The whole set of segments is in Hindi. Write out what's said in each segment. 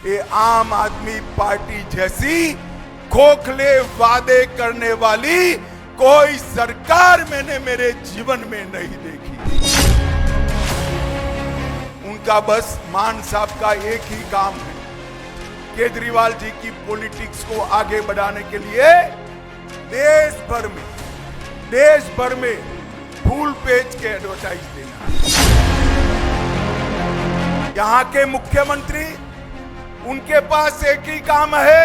ये आम आदमी पार्टी जैसी खोखले वादे करने वाली कोई सरकार मैंने मेरे जीवन में नहीं देखी। उनका बस मान साहब का एक ही काम है, केजरीवाल जी की पॉलिटिक्स को आगे बढ़ाने के लिए देश भर में फुल पेज के एडवर्टाइज देना। यहां के मुख्यमंत्री, उनके पास एक ही काम है,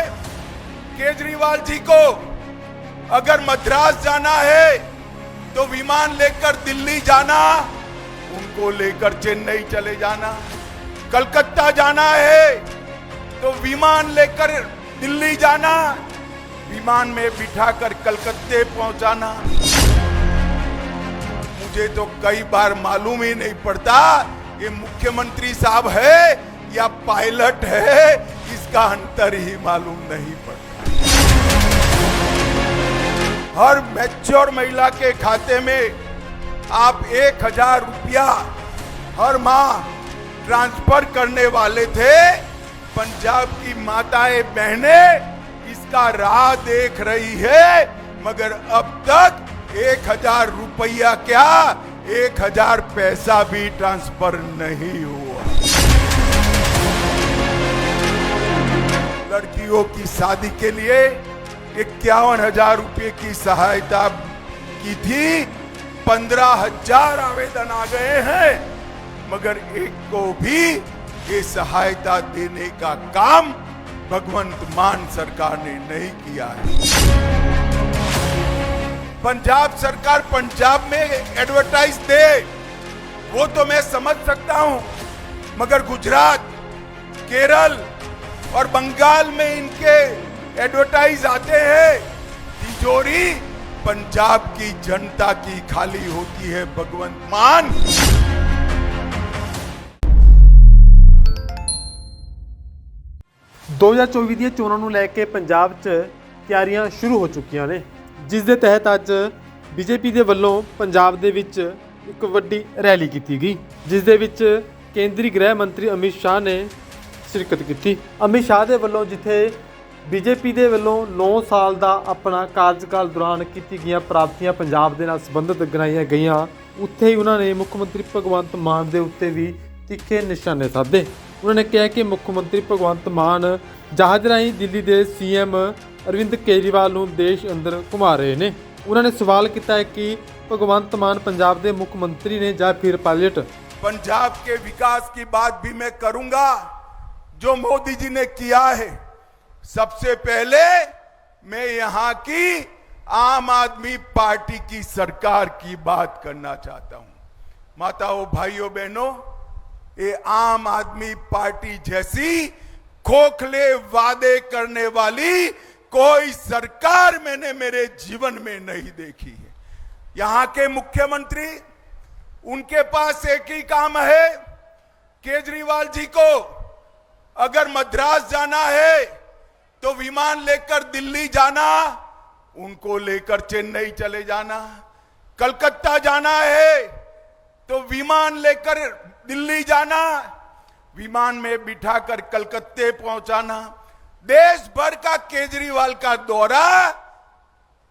केजरीवाल जी को अगर मद्रास जाना है तो विमान लेकर दिल्ली जाना, उनको लेकर चेन्नई चले जाना। कलकत्ता जाना है तो विमान लेकर दिल्ली जाना, विमान में बिठाकर कलकत्ते पहुंचाना। मुझे तो कई बार मालूम ही नहीं पड़ता ये मुख्यमंत्री साहब है या पायलट है, इसका अंतर ही मालूम नहीं पड़ता। हर मैच्योर महिला के खाते में आप 1000 रुपया हर माह ट्रांसफर करने वाले थे। पंजाब की माताएं बहनें इसका राह देख रही है, मगर अब तक 1000 रुपया क्या 1000 पैसा भी ट्रांसफर नहीं हुआ। लड़कियों की शादी के लिए 51,000 रुपये की सहायता की थी, 15,000 आवेदन आ गए हैं, मगर एक को भी ये सहायता देने का काम भगवंत मान सरकार ने नहीं किया है। पंजाब सरकार पंजाब में एडवर्टाइज दे वो तो मैं समझ सकता हूं, मगर गुजरात, केरल और बंगाल में इनके एडवर्टाइज आते हैं, तिजोरी पंजाब की जनता की खाली होती है। भगवंत मान 2024 ਦੀਆਂ ਚੋਣਾਂ ਨੂੰ ਲੈ ਕੇ ਪੰਜਾਬ 'ਚ ਤਿਆਰੀਆਂ ਸ਼ੁਰੂ ਹੋ ਚੁੱਕੀਆਂ ਨੇ, ਜਿਸ ਦੇ ਤਹਿਤ ਅੱਜ ਬੀਜੇਪੀ ਦੇ ਵੱਲੋਂ ਪੰਜਾਬ ਦੇ ਵਿੱਚ ਇੱਕ ਵੱਡੀ ਰੈਲੀ ਕੀਤੀ ਗਈ, ਜਿਸ ਦੇ ਵਿੱਚ ਕੇਂਦਰੀ ਗ੍ਰਹਿ ਮੰਤਰੀ ਅਮਿਤ ਸ਼ਾਹ ਨੇ ਸ਼ਿਰਕਤ ਕੀਤੀ। ਅਮਿਤ ਸ਼ਾਹ ਦੇ ਵੱਲੋਂ ਜਿੱਥੇ ਬੀਜੇਪੀ ਦੇ ਵੱਲੋਂ 9 ਸਾਲ ਦਾ ਆਪਣਾ ਕਾਰਜਕਾਲ ਦੌਰਾਨ ਕੀਤੀ ਗਈਆਂ ਪ੍ਰਾਪਤੀਆਂ ਪੰਜਾਬ ਦੇ ਨਾਲ ਸੰਬੰਧਿਤ ਗਿਣਾਈਆਂ ਗਈਆਂ, ਉੱਥੇ ਹੀ ਉਹਨਾਂ ਨੇ ਮੁੱਖ ਮੰਤਰੀ ਭਗਵੰਤ ਮਾਨ ਦੇ ਉੱਤੇ ਵੀ ਤਿੱਖੇ ਨਿਸ਼ਾਨੇ ਸਾਧੇ। ਉਹਨਾਂ ਨੇ ਕਿਹਾ ਕਿ ਮੁੱਖ ਮੰਤਰੀ ਭਗਵੰਤ ਮਾਨ ਜਹਾਜ਼ ਰਾਹੀਂ ਦਿੱਲੀ ਦੇ ਸੀਐਮ ਅਰਵਿੰਦ ਕੇਜਰੀਵਾਲ ਨੂੰ ਦੇਸ਼ ਅੰਦਰ ਘੁਮਾ ਰਹੇ ਨੇ। ਉਹਨਾਂ ਨੇ ਸਵਾਲ ਕੀਤਾ ਹੈ ਕਿ ਭਗਵੰਤ ਮਾਨ ਪੰਜਾਬ ਦੇ ਮੁੱਖ ਮੰਤਰੀ ਨੇ ਜਾਂ ਫਿਰ पायलट। पंजाब के विकास की बात भी मैं करूंगा जो मोदी जी ने किया है। सबसे पहले मैं यहां की आम आदमी पार्टी की सरकार की बात करना चाहता हूं। माताओं, भाइयों, बहनों, ये आम आदमी पार्टी जैसी खोखले वादे करने वाली कोई सरकार मैंने मेरे जीवन में नहीं देखी है। यहां के मुख्यमंत्री, उनके पास एक ही काम है, केजरीवाल जी को अगर मद्रास जाना है तो विमान लेकर दिल्ली जाना, उनको लेकर चेन्नई चले जाना। कलकत्ता जाना है तो विमान लेकर दिल्ली जाना, विमान में बिठाकर कलकत्ते पहुंचाना। देश भर का केजरीवाल का दौरा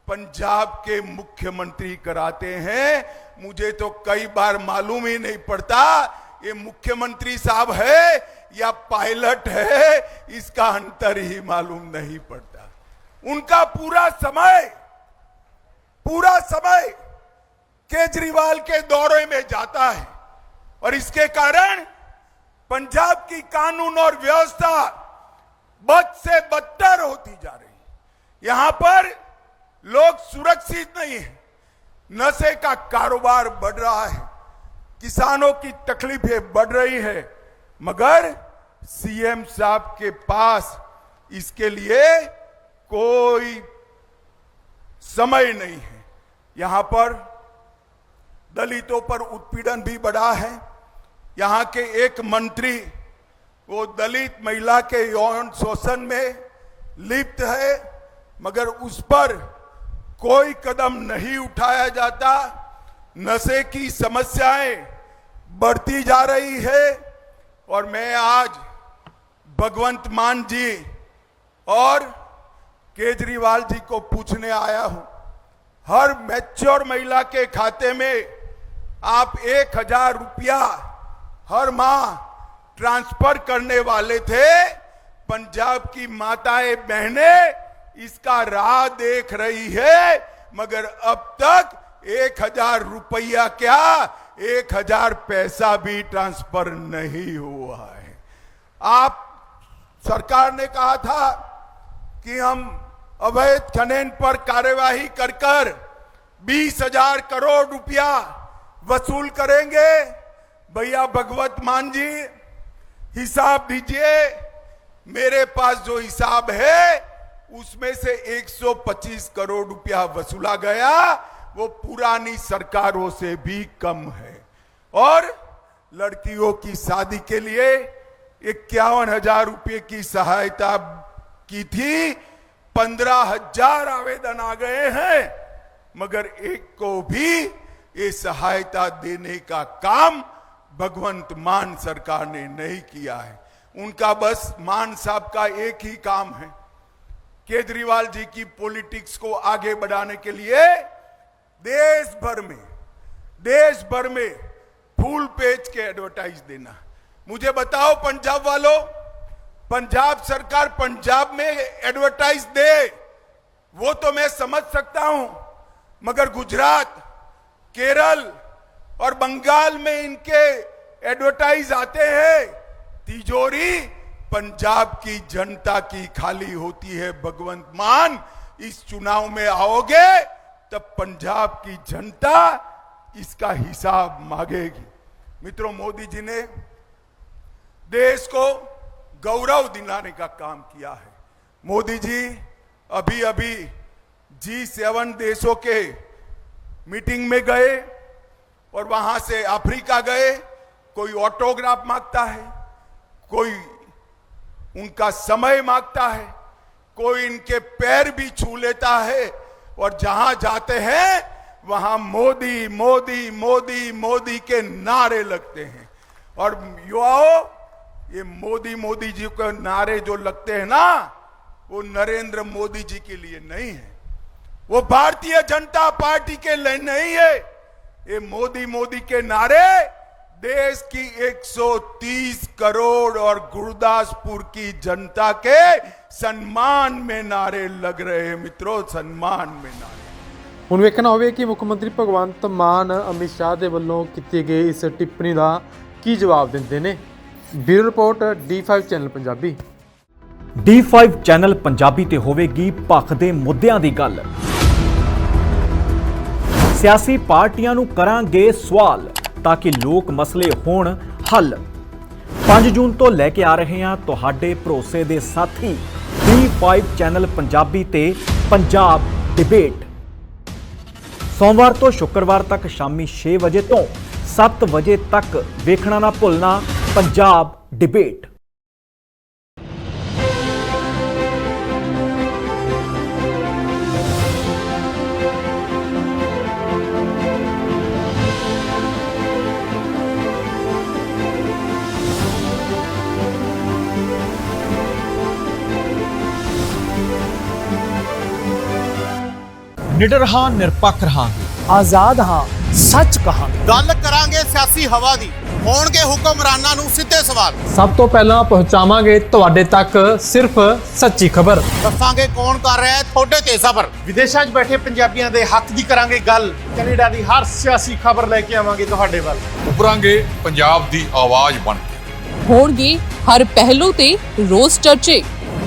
पंजाब के मुख्यमंत्री कराते हैं। मुझे तो कई बार मालूम ही नहीं पड़ता ये मुख्यमंत्री साहब है या पायलट है, इसका अंतर ही मालूम नहीं पड़ता। उनका पूरा समय केजरीवाल के दौरे में जाता है और इसके कारण पंजाब की कानून और व्यवस्था बद से बदतर होती जा रही है। यहां पर लोग सुरक्षित नहीं है, नशे का कारोबार बढ़ रहा है, किसानों की तकलीफें बढ़ रही है, मगर सीएम साहब के पास इसके लिए कोई समय नहीं है। यहां पर दलितों पर उत्पीड़न भी बढ़ा है। यहां के एक मंत्री वो दलित महिला के यौन शोषण में लिप्त है, मगर उस पर कोई कदम नहीं उठाया जाता। नशे की समस्याएं बढ़ती जा रही है और मैं आज भगवंत मान जी और केजरीवाल जी को पूछने आया हूं। हर मैच्योर महिला के खाते में आप 1000 रुपया हर माह ट्रांसफर करने वाले थे। पंजाब की माताएं बहनें इसका राह देख रही है, मगर अब तक 1000 रुपया क्या 1000 पैसा भी ट्रांसफर नहीं हुआ है। आप सरकार ने कहा था कि हम अवैध खनन पर कार्यवाही कर 20,000 करोड़ रुपया वसूल करेंगे। भैया भगवत मान जी हिसाब दीजिए, मेरे पास जो हिसाब है उसमें से 125 करोड़ रुपया वसूला गया, वो पुरानी सरकारों से भी कम है। और लड़कियों की शादी के लिए 51,000 रुपये की सहायता की थी, 15,000 आवेदन आ गए हैं, मगर एक को भी ये सहायता देने का काम भगवंत मान सरकार ने नहीं किया है। उनका बस मान साहब का एक ही काम है, केजरीवाल जी की पॉलिटिक्स को आगे बढ़ाने के लिए देश भर में फुल पेज के एडवर्टाइज देना। मुझे बताओ पंजाब वालों, पंजाब सरकार पंजाब में एडवर्टाइज दे वो तो मैं समझ सकता हूं, मगर गुजरात, केरल और बंगाल में इनके एडवर्टाइज आते हैं, तिजोरी पंजाब की जनता की खाली होती है। भगवंत मान, इस चुनाव में आओगे तब पंजाब की जनता इसका हिसाब मांगेगी। मित्रों, मोदी जी ने देश को गौरव दिलाने का काम किया है। मोदी जी अभी G7 देशों के मीटिंग में गए और वहां से अफ्रीका गए। कोई ऑटोग्राफ मांगता है, कोई उनका समय मांगता है, कोई इनके पैर भी छू लेता है, और जहां जाते हैं वहां मोदी मोदी मोदी मोदी के नारे लगते हैं। और युवाओं, ये मोदी मोदी जी के नारे जो लगते हैं ना, वो नरेंद्र मोदी जी के लिए नहीं है, वो भारतीय जनता पार्टी के लिए नहीं है। ये मोदी मोदी के नारे देश की 130 करोड़ और गुरदासपुर की जनता के सम्मान में नारे लग रहे हैं। मित्रों, सम्मान में नारे। ਹੁਣ ਵੇਖਣਾ ਹੋਵੇ ਕਿ ਮੁੱਖ ਮੰਤਰੀ ਭਗਵੰਤ ਮਾਨ ਅਮਿਤ ਸ਼ਾਹ ਦੇ ਵੱਲੋਂ ਕੀਤੀ ਗਈ ਇਸ ਟਿੱਪਣੀ ਦਾ ਕੀ ਜਵਾਬ ਦਿੰਦੇ ਨੇ। Bureau report D5 channel Punjabi. D5 channel Punjabi ਤੇ ਹੋਵੇਗੀ ਪੱਖ ਦੇ ਮੁੱਦਿਆਂ ਦੀ ਗੱਲ। ਸਿਆਸੀ ਪਾਰਟੀਆਂ ਨੂੰ ਕਰਾਂਗੇ ਸਵਾਲ ਤਾਂ ਕਿ ਲੋਕ ਮਸਲੇ ਹੋਣ ਹੱਲ। 5 ਜੂਨ ਤੋਂ ਲੈ ਕੇ ਆ ਰਹੇ ਹਾਂ ਤੁਹਾਡੇ ਭਰੋਸੇ ਦੇ ਸਾਥੀ D5 ਚੈਨਲ ਪੰਜਾਬੀ ਤੇ ਪੰਜਾਬ ਡਿਬੇਟ। सोमवार तो शुक्रवार तक शामी 6 बजे तो 7 बजे तक वेखना ना भुलना पंजाब डिबेट। निडर हां, निरपक्ष रहांगे, आजाद हाँ, सच कहांगे। ਗੱਲ ਕਰਾਂਗੇ ਸਿਆਸੀ ਹਵਾ ਦੀ, ਹੋਣਗੇ ਹੁਕਮਰਾਨਾਂ ਨੂੰ ਸਿੱਧੇ ਸਵਾਲ। ਸਭ ਤੋਂ ਪਹਿਲਾਂ ਪਹੁੰਚਾਵਾਂਗੇ ਤੁਹਾਡੇ ਤੱਕ ਸਿਰਫ ਸੱਚੀ ਖਬਰ। ਦੱਸਾਂਗੇ ਕੌਣ ਕਰ ਰਿਹਾ ਹੈ ਤੁਹਾਡੇ ਤੇ ਸਬਰ। ਵਿਦੇਸ਼ਾਂ 'ਚ ਬੈਠੇ ਪੰਜਾਬੀਆਂ ਦੇ ਹੱਕ ਦੀ ਕਰਾਂਗੇ ਗੱਲ। ਕੈਨੇਡਾ ਦੀ ਹਰ ਸਿਆਸੀ ਖਬਰ ਲੈ ਕੇ ਆਵਾਂਗੇ ਤੁਹਾਡੇ ਵੱਲ। ਉਭਰਾਂਗੇ ਪੰਜਾਬ ਦੀ ਆਵਾਜ਼ ਬਣ ਕੇ। ਹੋਣਗੇ ਹਰ ਪਹਿਲੂ ਤੇ ਰੋਜ਼ ਚਰਚੇ।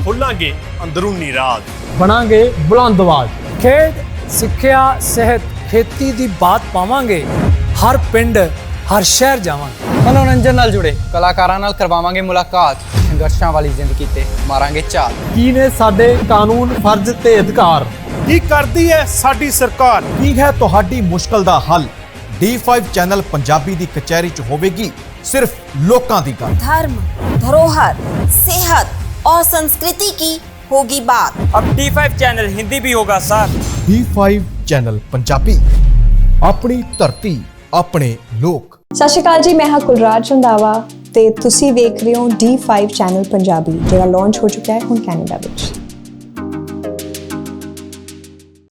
ਖੋਲਾਂਗੇ ਅੰਦਰੂਨੀ ਰਾਜ। ਬਣਾਂਗੇ ਬੁਲੰਦ ਆਵਾਜ਼। ਖੇਡ, ਸਿੱਖਿਆ, ਸਿਹਤ, ਖੇਤੀ ਦੀ ਬਾਤ ਪਾਵਾਂਗੇ। ਹਰ ਪਿੰਡ, ਹਰ ਸ਼ਹਿਰ ਜਾਵਾਂਗੇ। ਮਨੋਰੰਜਨ ਨਾਲ ਜੁੜੇ ਕਲਾਕਾਰਾਂ ਨਾਲ ਕਰਵਾਵਾਂਗੇ ਮੁਲਾਕਾਤ। ਸੰਘਰਸ਼ਾਂ ਵਾਲੀ ਜ਼ਿੰਦਗੀ ਤੇ ਮਾਰਾਂਗੇ ਝਾਤ। ਕੀ ਨੇ ਸਾਡੇ ਕਾਨੂੰਨ, ਫਰਜ਼ ਤੇ ਅਧਿਕਾਰ? ਕੀ ਕਰਦੀ ਹੈ ਸਾਡੀ ਸਰਕਾਰ? ਕੀ ਹੈ ਤੁਹਾਡੀ ਮੁਸ਼ਕਲ ਦਾ ਹੱਲ? D5 ਚੈਨਲ ਪੰਜਾਬੀ ਦੀ ਕਚਹਿਰੀ 'ਚ ਹੋਵੇਗੀ ਸਿਰਫ ਲੋਕਾਂ ਦੀ ਗੱਲ। धर्म, धरोहर, सेहत और संस्कृति की होगी बात। अब D5 चैनल हिंदी भी होगा सर। D5 ਚੈਨਲ ਪੰਜਾਬੀ, ਆਪਣੀ ਧਰਤੀ, ਆਪਣੇ ਲੋਕ। ਸਤਿ ਸ਼੍ਰੀ ਅਕਾਲ ਜੀ, ਮੈਂ ਹਾਂ ਕੁਲਰਾਜ ਰੰਧਾਵਾ ਤੇ ਤੁਸੀਂ ਵੇਖ ਰਹੇ ਹੋ D5 ਚੈਨਲ ਪੰਜਾਬੀ, ਜਿਹੜਾ ਲਾਂਚ ਹੋ ਚੁੱਕਾ ਹੈ ਹੁਣ ਕੈਨੇਡਾ ਵਿੱਚ।